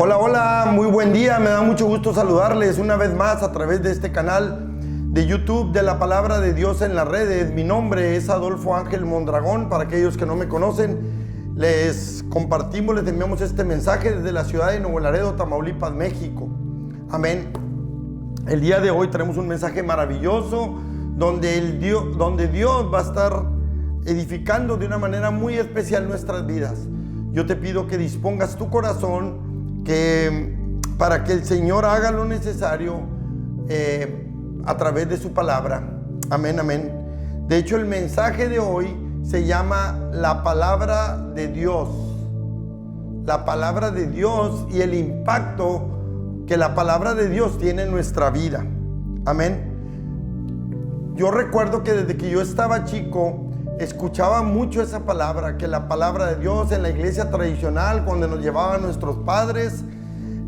Hola, hola, muy buen día, me da mucho gusto saludarles una vez más a través de este canal de YouTube de la Palabra de Dios en las redes. Mi nombre es Adolfo Ángel Mondragón. Para aquellos que no me conocen, les compartimos, les enviamos este mensaje desde la ciudad de Nuevo Laredo, Tamaulipas, México. Amén. El día de hoy tenemos un mensaje maravilloso donde Dios va a estar edificando de una manera muy especial nuestras vidas. Yo te pido que dispongas tu corazón para que el Señor haga lo necesario a través de su palabra. Amén, amén. De hecho, el mensaje de hoy se llama la palabra de Dios. La palabra de Dios y el impacto que la palabra de Dios tiene en nuestra vida. Amén. Yo recuerdo que desde que yo estaba chico escuchaba mucho esa palabra, que la palabra de Dios en la iglesia tradicional, cuando nos llevaban nuestros padres,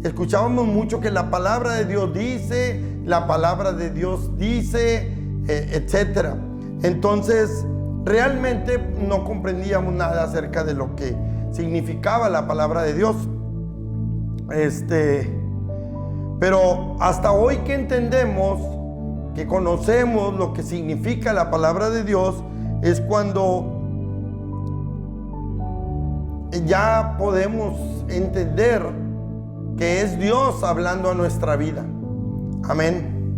escuchábamos mucho que la palabra de Dios dice, la palabra de Dios dice, etcétera. Entonces, realmente no comprendíamos nada acerca de lo que significaba la palabra de Dios. Pero hasta hoy que entendemos, que conocemos lo que significa la palabra de Dios, es cuando ya podemos entender que es Dios hablando a nuestra vida. Amén.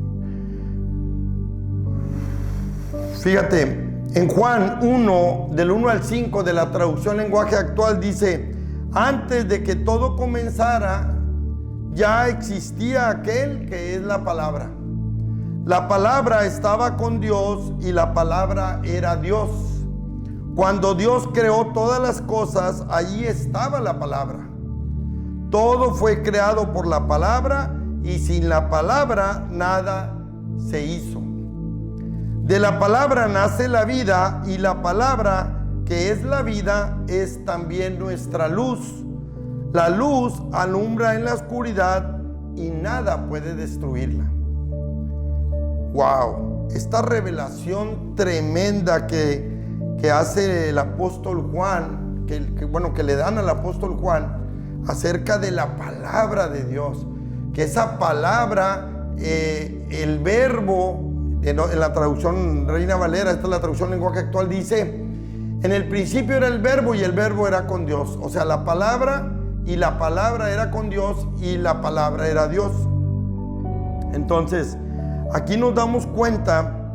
Fíjate, en Juan 1, del 1 al 5 de la traducción lenguaje actual dice: antes de que todo comenzara, ya existía aquel que es la palabra. La palabra estaba con Dios y la palabra era Dios. Cuando Dios creó todas las cosas, allí estaba la palabra. Todo fue creado por la palabra y sin la palabra nada se hizo. De la palabra nace la vida y la palabra que es la vida es también nuestra luz. La luz alumbra en la oscuridad y nada puede destruirla. Wow, esta revelación tremenda que hace el apóstol Juan, que le dan al apóstol Juan acerca de la palabra de Dios, que esa palabra, el verbo, en la traducción Reina Valera, esta es la traducción lenguaje actual, dice: en el principio era el verbo y el verbo era con Dios. O sea, la palabra era con Dios y la palabra era Dios. Entonces, aquí nos damos cuenta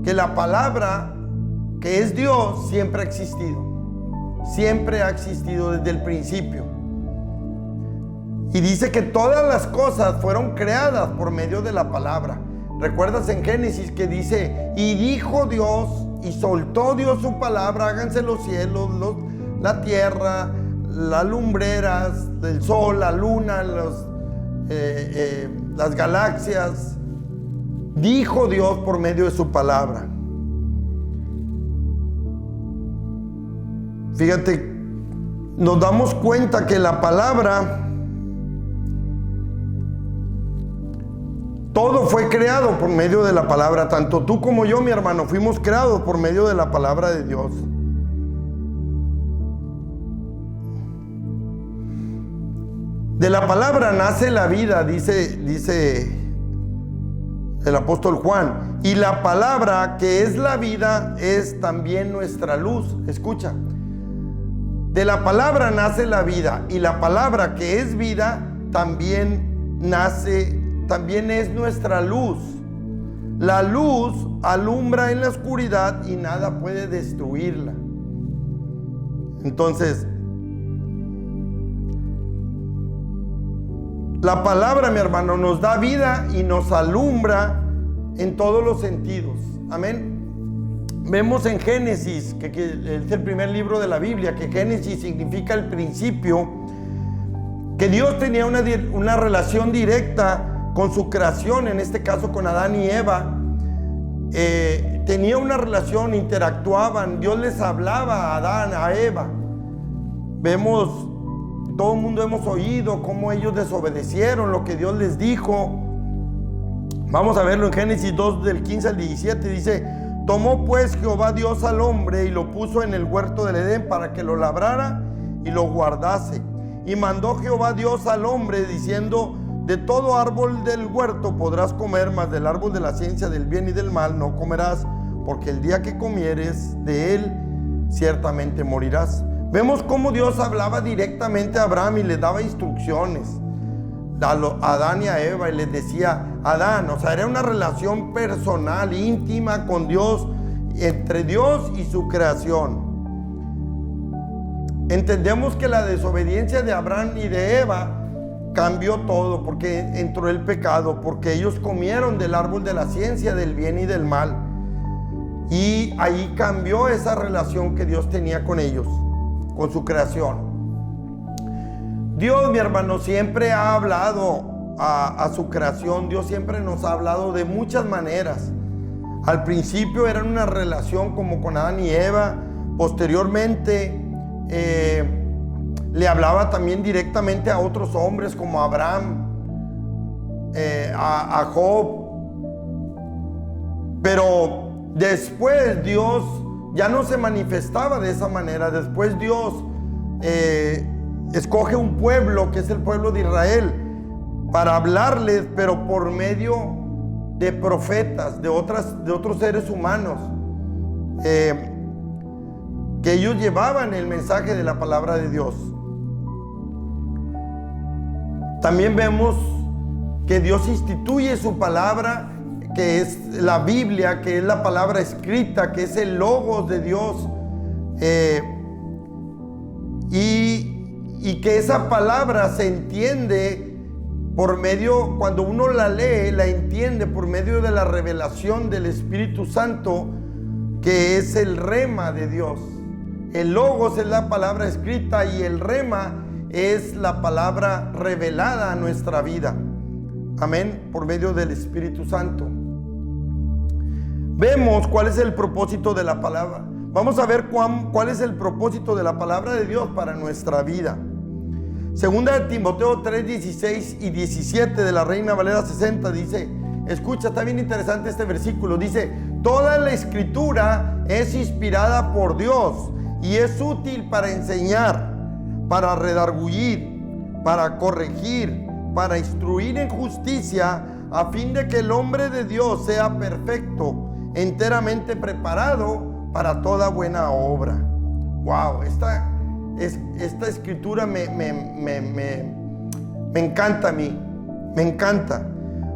que la palabra, que es Dios, siempre ha existido desde el principio. Y dice que todas las cosas fueron creadas por medio de la palabra. ¿Recuerdas en Génesis que dice: y dijo Dios, y soltó Dios su palabra, háganse los cielos, la tierra, las lumbreras, el sol, la luna, las galaxias? Dijo Dios por medio de su palabra. Fíjate, nos damos cuenta que la palabra, todo fue creado por medio de la palabra. Tanto tú como yo, mi hermano, fuimos creados por medio de la palabra de Dios. De la palabra nace la vida, dice el apóstol Juan, y la palabra que es la vida es también nuestra luz. Escucha, de la palabra nace la vida y la palabra que es vida también es nuestra luz. La luz alumbra en la oscuridad y nada puede destruirla. Entonces, la palabra, mi hermano, nos da vida y nos alumbra en todos los sentidos. Amén. Vemos en Génesis, que es el primer libro de la Biblia, que Génesis significa el principio, que Dios tenía una relación directa con su creación, en este caso con Adán y Eva. Tenía una relación, interactuaban, Dios les hablaba a Adán, a Eva. Vemos, todo el mundo hemos oído cómo ellos desobedecieron lo que Dios les dijo. Vamos a verlo en Génesis 2 del 15 al 17. Dice: tomó pues Jehová Dios al hombre y lo puso en el huerto del Edén para que lo labrara y lo guardase. Y mandó Jehová Dios al hombre diciendo: de todo árbol del huerto podrás comer, mas del árbol de la ciencia del bien y del mal no comerás, porque el día que comieres de él, ciertamente morirás. Vemos cómo Dios hablaba directamente a Abraham y le daba instrucciones a Adán y a Eva, y les decía: Adán, o sea, era una relación personal, íntima con Dios, entre Dios y su creación. Entendemos que la desobediencia de Abraham y de Eva cambió todo, porque entró el pecado, porque ellos comieron del árbol de la ciencia del bien y del mal, y ahí cambió esa relación que Dios tenía con ellos, con su creación. Dios, mi hermano, siempre ha hablado a su creación. Dios siempre nos ha hablado de muchas maneras. Al principio era una relación como con Adán y Eva. Posteriormente le hablaba también directamente a otros hombres como a Abraham, a Job. Pero después Dios ya no se manifestaba de esa manera. Después Dios escoge un pueblo, que es el pueblo de Israel, para hablarles, pero por medio de profetas, de otros seres humanos, que ellos llevaban el mensaje de la palabra de Dios. También vemos que Dios instituye su palabra, que es la Biblia, que es la palabra escrita, que es el logos de Dios, y que esa palabra se entiende por medio, cuando uno la lee, la entiende por medio de la revelación del Espíritu Santo, que es el rema de Dios. El logos es la palabra escrita y el rema es la palabra revelada a nuestra vida. Amén, por medio del Espíritu Santo. Vemos cuál es el propósito de la palabra. Vamos a ver cuál es el propósito de la palabra de Dios para nuestra vida. Segunda de Timoteo 3, 16 y 17 de la Reina Valera 60 dice, escucha, está bien interesante este versículo. Dice: toda la escritura es inspirada por Dios y es útil para enseñar, para redarguir, para corregir, para instruir en justicia, a fin de que el hombre de Dios sea perfecto, enteramente preparado para toda buena obra. Wow, esta escritura me encanta a mí, me encanta,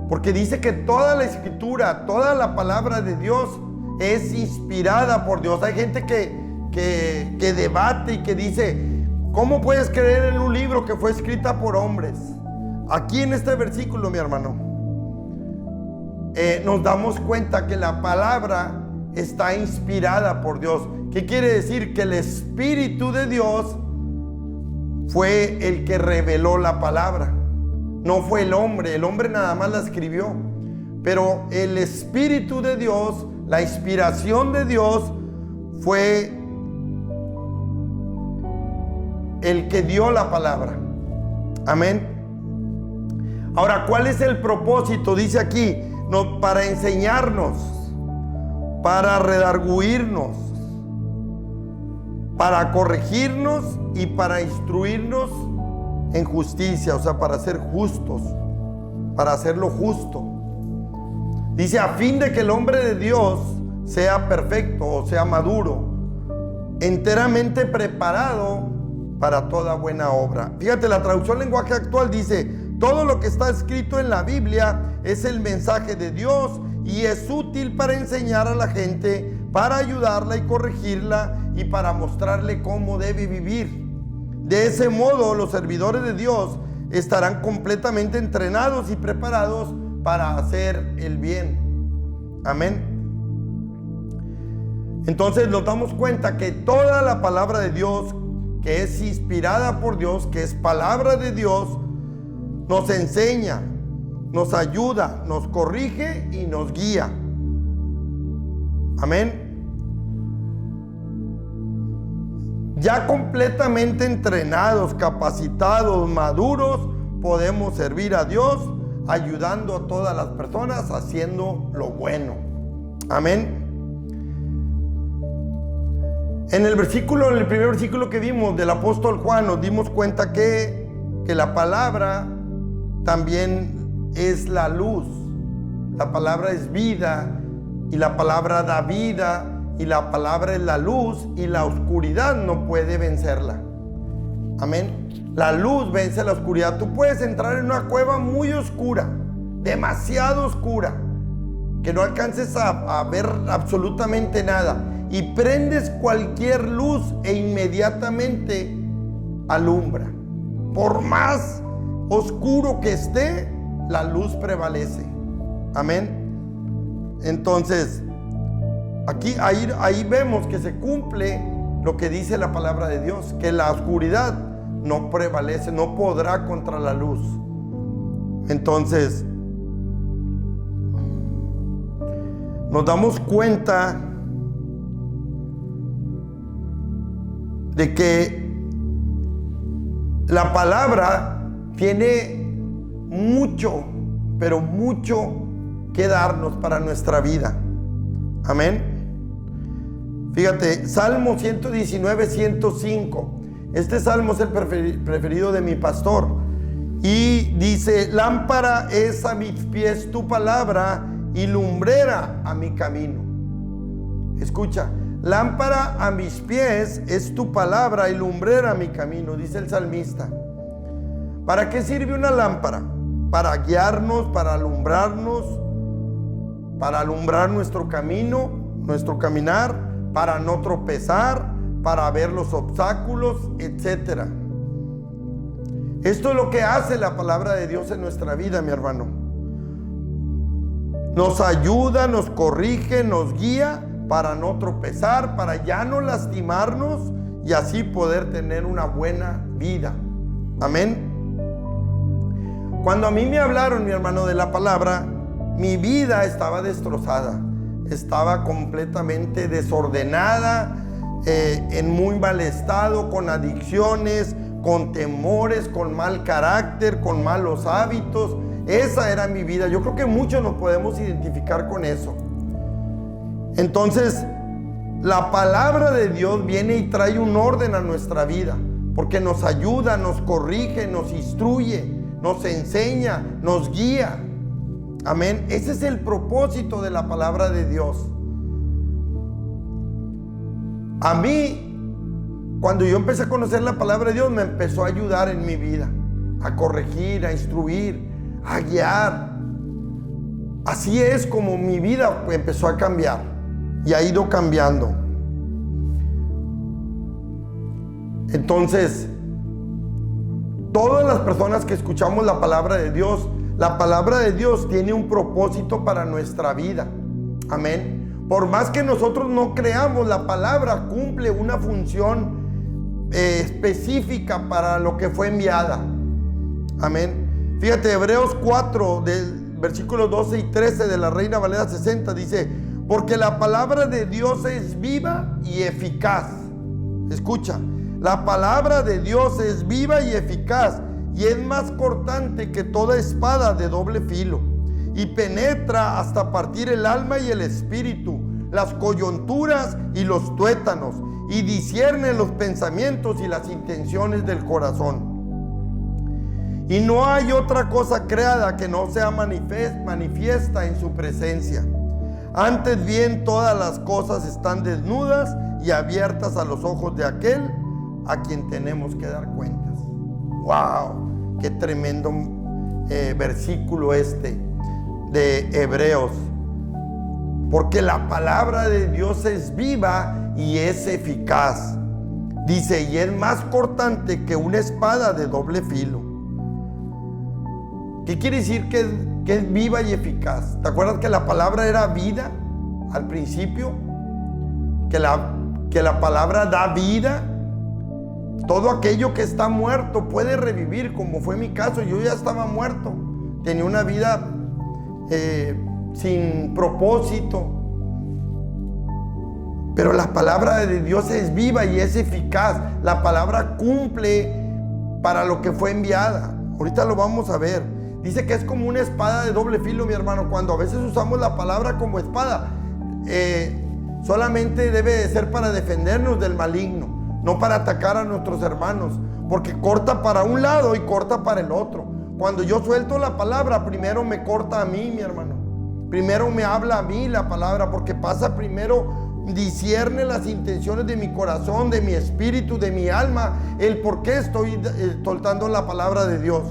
porque dice que toda la escritura, toda la palabra de Dios es inspirada por Dios. Hay gente que debate y que dice: ¿cómo puedes creer en un libro que fue escrita por hombres? Aquí en este versículo, mi hermano, nos damos cuenta que la palabra está inspirada por Dios. ¿Qué quiere decir? Que el Espíritu de Dios fue el que reveló la palabra. No fue el hombre nada más la escribió. Pero el Espíritu de Dios, la inspiración de Dios, fue el que dio la palabra. Amén. Ahora, ¿cuál es el propósito? Dice aquí, no, para enseñarnos, para redarguirnos, para corregirnos y para instruirnos en justicia, o sea, para ser justos, para hacerlo justo. Dice: a fin de que el hombre de Dios sea perfecto, o sea, maduro, enteramente preparado para toda buena obra. Fíjate, la traducción lenguaje actual dice: todo lo que está escrito en la Biblia es el mensaje de Dios y es útil para enseñar a la gente, para ayudarla y corregirla y para mostrarle cómo debe vivir. De ese modo, los servidores de Dios estarán completamente entrenados y preparados para hacer el bien. Amén. Entonces nos damos cuenta que toda la palabra de Dios, que es inspirada por Dios, que es palabra de Dios, nos enseña, nos ayuda, nos corrige y nos guía. Amén. Ya completamente entrenados, capacitados, maduros, podemos servir a Dios, ayudando a todas las personas, haciendo lo bueno. Amén. En el primer versículo que vimos del apóstol Juan, nos dimos cuenta que la palabra también es la luz. La palabra es vida, y la palabra da vida, y la palabra es la luz, y la oscuridad no puede vencerla. Amén. La luz vence la oscuridad. Tú puedes entrar en una cueva muy oscura, demasiado oscura, que no alcances a ver absolutamente nada, y prendes cualquier luz e inmediatamente alumbra. Por más oscuro que esté, la luz prevalece. Amén. Entonces, ahí vemos que se cumple lo que dice la palabra de Dios, que la oscuridad no prevalece, no podrá contra la luz. Entonces, nos damos cuenta de que la palabra tiene mucho, pero mucho que darnos para nuestra vida. Amén. Fíjate, Salmo 119, 105. Este salmo es el preferido de mi pastor. Y dice: lámpara es a mis pies tu palabra y lumbrera a mi camino. Escucha, lámpara a mis pies es tu palabra y lumbrera a mi camino, dice el salmista. ¿Para qué sirve una lámpara? Para guiarnos, para alumbrarnos, para alumbrar nuestro camino, nuestro caminar, para no tropezar, para ver los obstáculos, etc. Esto es lo que hace la palabra de Dios en nuestra vida, mi hermano. Nos ayuda, nos corrige, nos guía para no tropezar, para ya no lastimarnos y así poder tener una buena vida. Amén. Cuando a mí me hablaron, mi hermano, de la palabra, mi vida estaba destrozada, estaba completamente desordenada, en muy mal estado, con adicciones, con temores, con mal carácter, con malos hábitos. Esa era mi vida. Yo creo que muchos nos podemos identificar con eso. Entonces, la palabra de Dios viene y trae un orden a nuestra vida, porque nos ayuda, nos corrige, nos instruye, nos enseña, nos guía. Amén. Ese es el propósito de la palabra de Dios. A mí, cuando yo empecé a conocer la palabra de Dios, me empezó a ayudar en mi vida, a corregir, a instruir, a guiar. Así es como mi vida empezó a cambiar y ha ido cambiando. Entonces, todas las personas que escuchamos la palabra de Dios tiene un propósito para nuestra vida. Amén. Por más que nosotros no creamos, la palabra cumple una función específica para lo que fue enviada. Amén. Fíjate, Hebreos 4, del versículos 12 y 13 de la Reina Valera 60 dice: porque la palabra de Dios es viva y eficaz. Escucha, la palabra de Dios es viva y eficaz, y es más cortante que toda espada de doble filo, y penetra hasta partir el alma y el espíritu, las coyunturas y los tuétanos, y discierne los pensamientos y las intenciones del corazón. Y no hay otra cosa creada que no sea manifiesta en su presencia. Antes bien, todas las cosas están desnudas y abiertas a los ojos de aquel a quien tenemos que dar cuentas. ¡Wow! ¡Qué tremendo versículo este de Hebreos! Porque la palabra de Dios es viva y es eficaz. Dice, y es más cortante que una espada de doble filo. ¿Qué quiere decir que es viva y eficaz? ¿Te acuerdas que la palabra era vida al principio? Que la palabra da vida. Todo aquello que está muerto puede revivir, como fue mi caso. Yo ya estaba muerto. Tenía una vida sin propósito. Pero la palabra de Dios es viva y es eficaz. La palabra cumple para lo que fue enviada. Ahorita lo vamos a ver. Dice que es como una espada de doble filo, mi hermano. Cuando a veces usamos la palabra como espada, solamente debe de ser para defendernos del maligno, no para atacar a nuestros hermanos, porque corta para un lado y corta para el otro. Cuando yo suelto la palabra, primero me corta a mí, mi hermano. Primero me habla a mí la palabra, porque pasa primero, discierne las intenciones de mi corazón, de mi espíritu, de mi alma, el por qué estoy soltando la palabra de Dios.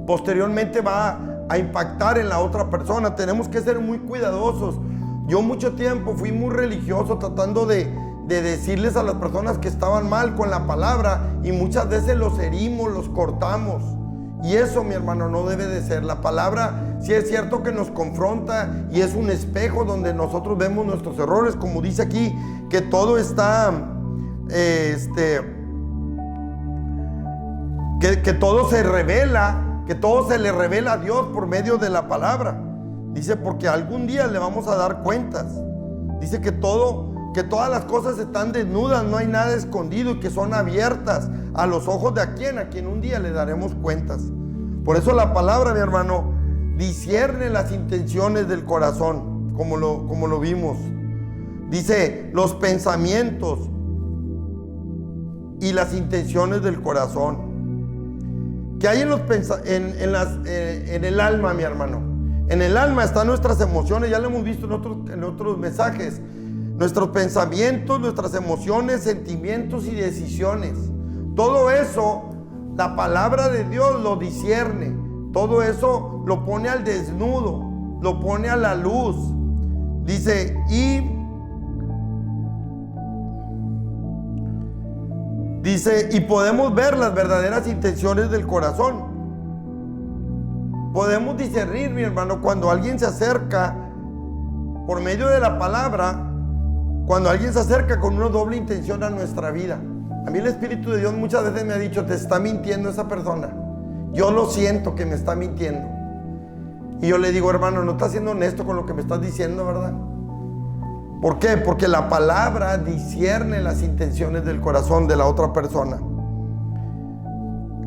Posteriormente va a impactar en la otra persona. Tenemos que ser muy cuidadosos. Yo mucho tiempo fui muy religioso tratando de decirles a las personas que estaban mal con la palabra, y muchas veces los herimos, los cortamos. Y eso, mi hermano, no debe de ser. La palabra sí es cierto que nos confronta y es un espejo donde nosotros vemos nuestros errores, como dice aquí, que todo está que todo se revela, que todo se le revela a Dios por medio de la palabra. Dice, porque algún día le vamos a dar cuentas. Dice que todas las cosas están desnudas, no hay nada escondido, y que son abiertas a los ojos de a quien un día le daremos cuentas. Por eso la palabra, mi hermano, discierne las intenciones del corazón, como lo vimos. Dice, los pensamientos y las intenciones del corazón. ¿Qué hay en el alma, mi hermano? En el alma están nuestras emociones, ya lo hemos visto en otros mensajes. Nuestros pensamientos, nuestras emociones, sentimientos y decisiones. Todo eso, la palabra de Dios lo discierne. Todo eso lo pone al desnudo, lo pone a la luz. Dice, y podemos ver las verdaderas intenciones del corazón. Podemos discernir, mi hermano, cuando alguien se acerca por medio de la palabra. Cuando alguien se acerca con una doble intención a nuestra vida. A mí el Espíritu de Dios muchas veces me ha dicho, te está mintiendo esa persona. Yo lo siento que me está mintiendo. Y yo le digo, hermano, no estás siendo honesto con lo que me estás diciendo, ¿verdad? ¿Por qué? Porque la palabra discierne las intenciones del corazón de la otra persona.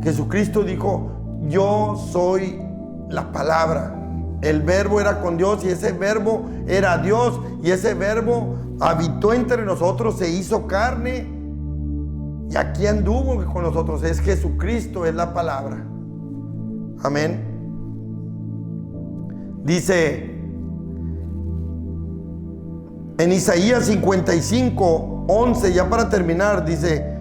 Jesucristo dijo, yo soy la palabra. El verbo era con Dios y ese verbo era Dios, y ese verbo habitó entre nosotros, se hizo carne y aquí anduvo con nosotros. Es Jesucristo, es la palabra. Amén. Dice en Isaías 55:11, ya para terminar, dice,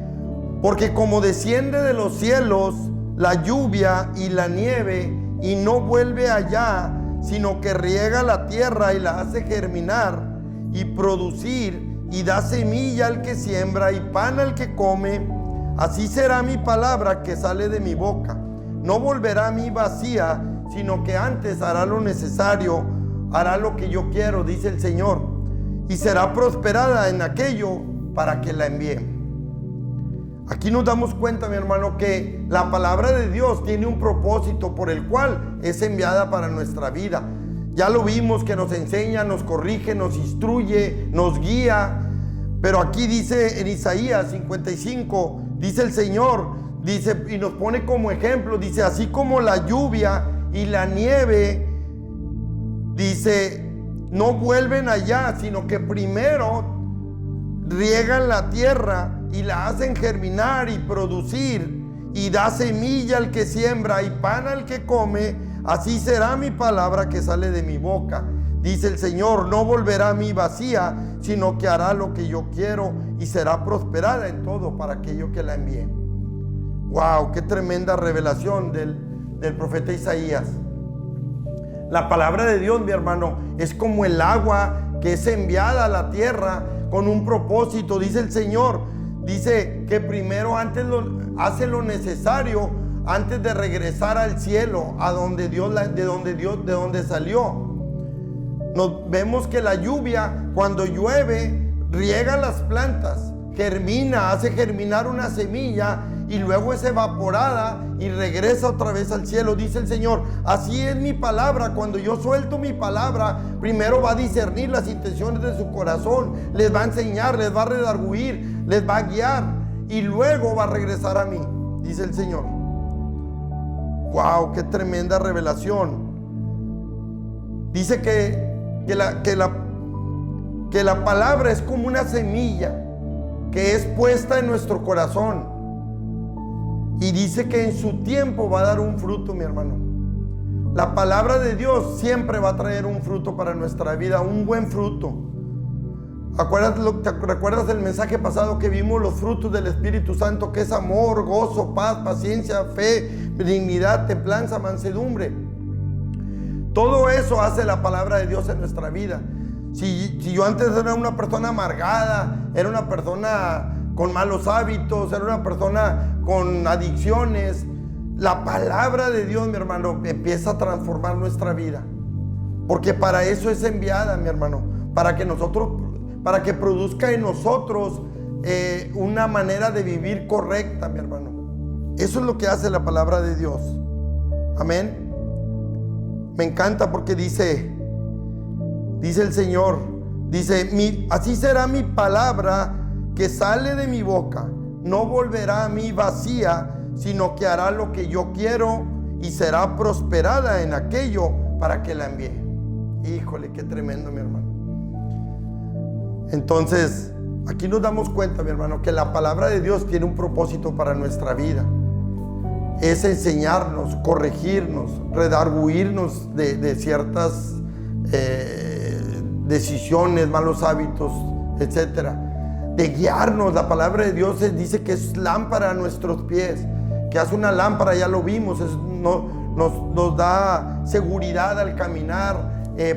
porque como desciende de los cielos la lluvia y la nieve y no vuelve allá, sino que riega la tierra y la hace germinar y producir, y da semilla al que siembra y pan al que come, así será mi palabra que sale de mi boca. No volverá a mí vacía, sino que antes hará lo necesario, hará lo que yo quiero, dice el Señor, y será prosperada en aquello para que la envíe. Aquí nos damos cuenta, mi hermano, que la palabra de Dios tiene un propósito por el cual es enviada para nuestra vida. Ya lo vimos, que nos enseña, nos corrige, nos instruye, nos guía. Pero aquí dice en Isaías 55, dice el Señor, dice, y nos pone como ejemplo, dice, así como la lluvia y la nieve, dice, no vuelven allá, sino que primero riegan la tierra y la hacen germinar y producir, y da semilla al que siembra y pan al que come. Así será mi palabra que sale de mi boca, dice el Señor. No volverá a mí vacía, sino que hará lo que yo quiero y será prosperada en todo para aquello que la envíe. Wow, qué tremenda revelación del profeta Isaías. La palabra de Dios, mi hermano, es como el agua que es enviada a la tierra con un propósito, dice el Señor. Dice que primero hace lo necesario antes de regresar al cielo, de donde salió. Vemos que la lluvia, cuando llueve, riega las plantas, germina, hace germinar una semilla y luego es evaporada y regresa otra vez al cielo, dice el Señor. Así es mi palabra. Cuando yo suelto mi palabra, primero va a discernir las intenciones de su corazón, les va a enseñar, les va a redarguir, les va a guiar y luego va a regresar a mí, dice el Señor. Wow, qué tremenda revelación. Dice que que la palabra es como una semilla que es puesta en nuestro corazón y dice que en su tiempo va a dar un fruto, mi hermano. La palabra de Dios siempre va a traer un fruto para nuestra vida, un buen fruto. ¿Recuerdas el mensaje pasado que vimos los frutos del Espíritu Santo, que es amor, gozo, paz, paciencia, fe, benignidad, templanza, mansedumbre? Todo eso hace la palabra de Dios en nuestra vida. Si yo antes era una persona amargada, era una persona con malos hábitos, era una persona con adicciones, la palabra de Dios, mi hermano, empieza a transformar nuestra vida. Porque para eso es enviada, mi hermano, para que produzca en nosotros una manera de vivir correcta, mi hermano. Eso es lo que hace la palabra de Dios. Amén. Me encanta porque dice el Señor, dice, así será mi palabra que sale de mi boca. No volverá a mí vacía, sino que hará lo que yo quiero y será prosperada en aquello para que la envíe. Híjole, qué tremendo, mi hermano. Entonces, aquí nos damos cuenta, mi hermano, que la palabra de Dios tiene un propósito para nuestra vida. Es enseñarnos, corregirnos, redarguirnos de ciertas decisiones, malos hábitos, etcétera. De guiarnos. La palabra de Dios dice que es lámpara a nuestros pies, que hace una lámpara, ya lo vimos, nos da seguridad al caminar.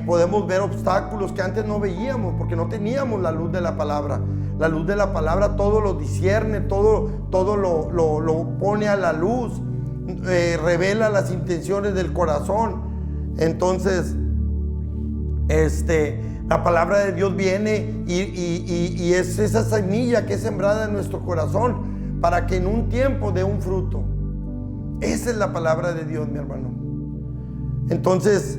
Podemos ver obstáculos que antes no veíamos porque no teníamos la luz de la palabra. La luz de la palabra todo lo discierne, todo lo pone a la luz, revela las intenciones del corazón. Entonces, la palabra de Dios viene y es esa semilla que es sembrada en nuestro corazón para que en un tiempo dé un fruto. Esa es la palabra de Dios, mi hermano. Entonces,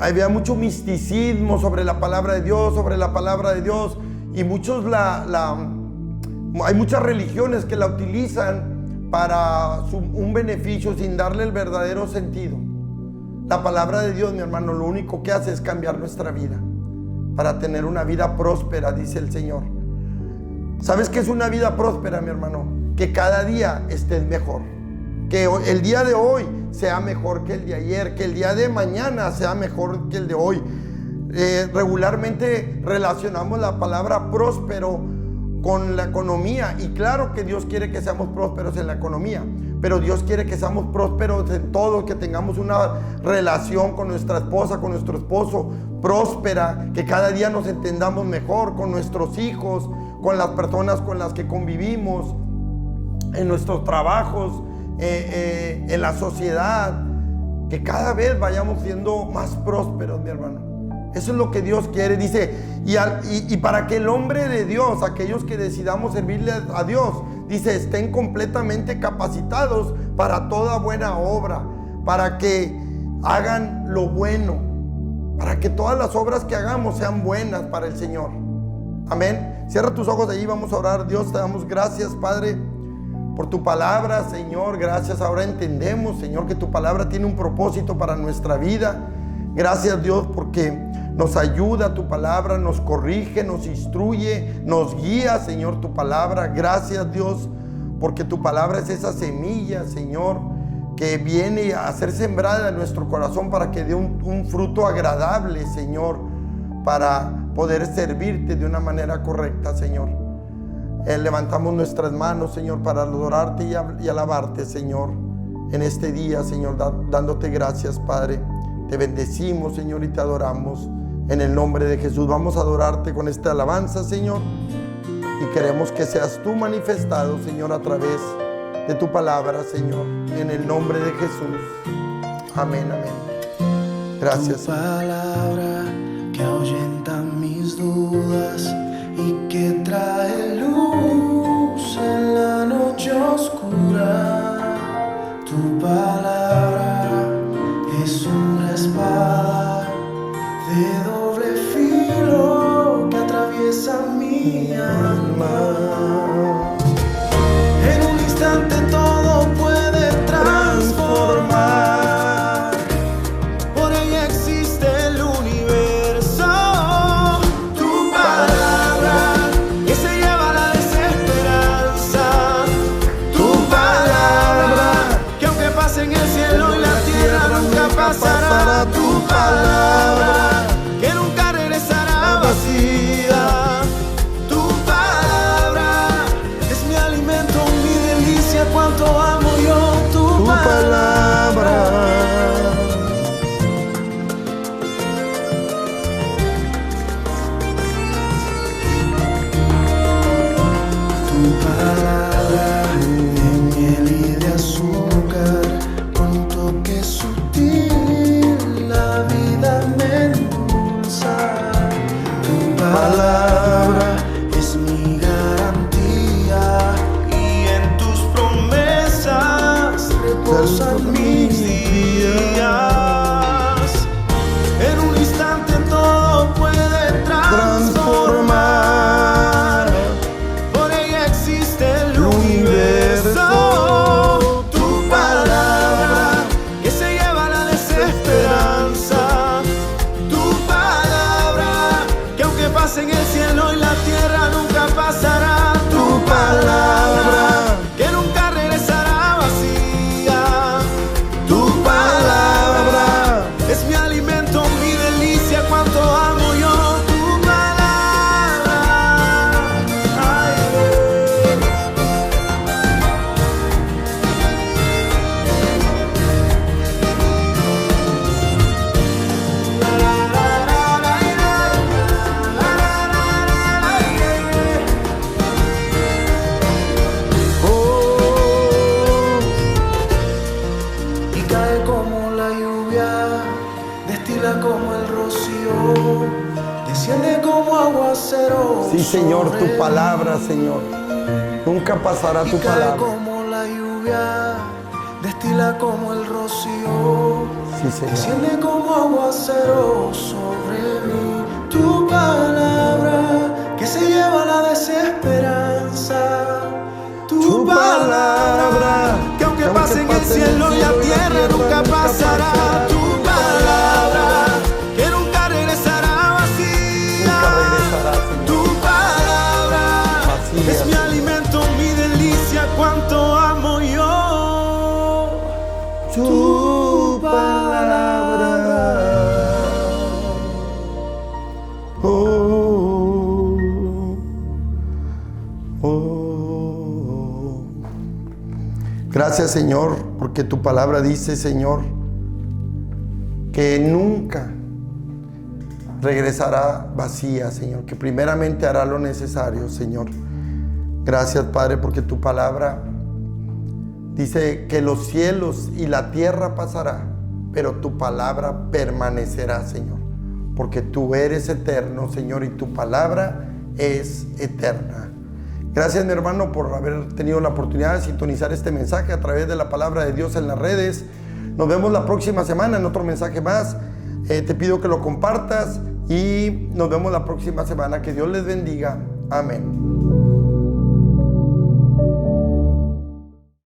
había mucho misticismo sobre la palabra de Dios, y muchos hay muchas religiones que la utilizan para un beneficio sin darle el verdadero sentido. La palabra de Dios, mi hermano, lo único que hace es cambiar nuestra vida para tener una vida próspera, dice el Señor. ¿Sabes qué es una vida próspera, mi hermano? Que cada día estés mejor, que el día de hoy sea mejor que el de ayer, que el día de mañana sea mejor que el de hoy. Regularmente relacionamos la palabra próspero con la economía, y claro que Dios quiere que seamos prósperos en la economía, pero Dios quiere que seamos prósperos en todo, que tengamos una relación con nuestra esposa, con nuestro esposo próspera, que cada día nos entendamos mejor con nuestros hijos, con las personas con las que convivimos, en nuestros trabajos, en la sociedad, que cada vez vayamos siendo más prósperos, mi hermano. Eso es lo que Dios quiere, dice, y para que el hombre de Dios, aquellos que decidamos servirle a Dios, dice, estén completamente capacitados para toda buena obra, para que hagan lo bueno, para que todas las obras que hagamos sean buenas para el Señor. Amén. Cierra tus ojos allí, vamos a orar. Dios, te damos gracias, Padre, por tu palabra, Señor. Gracias, ahora entendemos, Señor, que tu palabra tiene un propósito para nuestra vida. Gracias, Dios, porque nos ayuda tu palabra, nos corrige, nos instruye, nos guía, Señor, tu palabra. Gracias, Dios, porque tu palabra es esa semilla, Señor, que viene a ser sembrada en nuestro corazón para que dé un fruto agradable, Señor, para poder servirte de una manera correcta, Señor. Levantamos nuestras manos, Señor, para adorarte y alabarte, Señor, en este día, Señor, dándote gracias, Padre. Te bendecimos, Señor, y te adoramos en el nombre de Jesús. Vamos a adorarte con esta alabanza, Señor, y queremos que seas tú manifestado, Señor, a través de tu palabra, Señor, en el nombre de Jesús. Amén, amén. Gracias. Tu palabra que ahuyenta mis dudas y que trae luz en la noche oscura. Tu palabra es una espada de doble filo que atraviesa mi alma. En un instante todo puede transformar. Por ella existe el universo. tu palabra, que nunca regresará vacía. Tu palabra es mi alimento, mi delicia, cuánto amo yo tu palabra. Tu palabra de miel y de azúcar, con un toque sutil, la vida me endulza. Tu palabra es mi garantía, y en tus promesas reposan mis días. En un instante todo puede transformar. En el cielo y la tierra nunca pasará. Tu palabra, que nunca regresará vacía. Tu palabra es mi alimento, mi delicia, cuánto amo yo tu palabra. Ay, como el rocío, desciende como aguacero. Sí, Señor, tu palabra, Señor. Nunca pasará tu palabra. Como la lluvia, destila como el rocío. Sí, Señor. Desciende como aguacero sobre mí. Tu palabra que se lleva la desesperanza. Tu palabra que aunque pase en el cielo y la tierra nunca pasará. Tu palabra que nunca regresará vacía. Tu palabra es mi alimento, mi delicia, cuánto amo yo tu palabra. Oh, oh. Gracias, Señor, porque tu palabra dice, Señor, que nunca regresará vacía, Señor, que primeramente hará lo necesario, Señor. Gracias, Padre, porque tu palabra dice que los cielos y la tierra pasará, pero tu palabra permanecerá, Señor, porque tú eres eterno, Señor, y tu palabra es eterna. Gracias, mi hermano, por haber tenido la oportunidad de sintonizar este mensaje a través de la palabra de Dios en las redes. Nos vemos la próxima semana en otro mensaje más. Te pido que lo compartas y nos vemos la próxima semana. Que Dios les bendiga. Amén.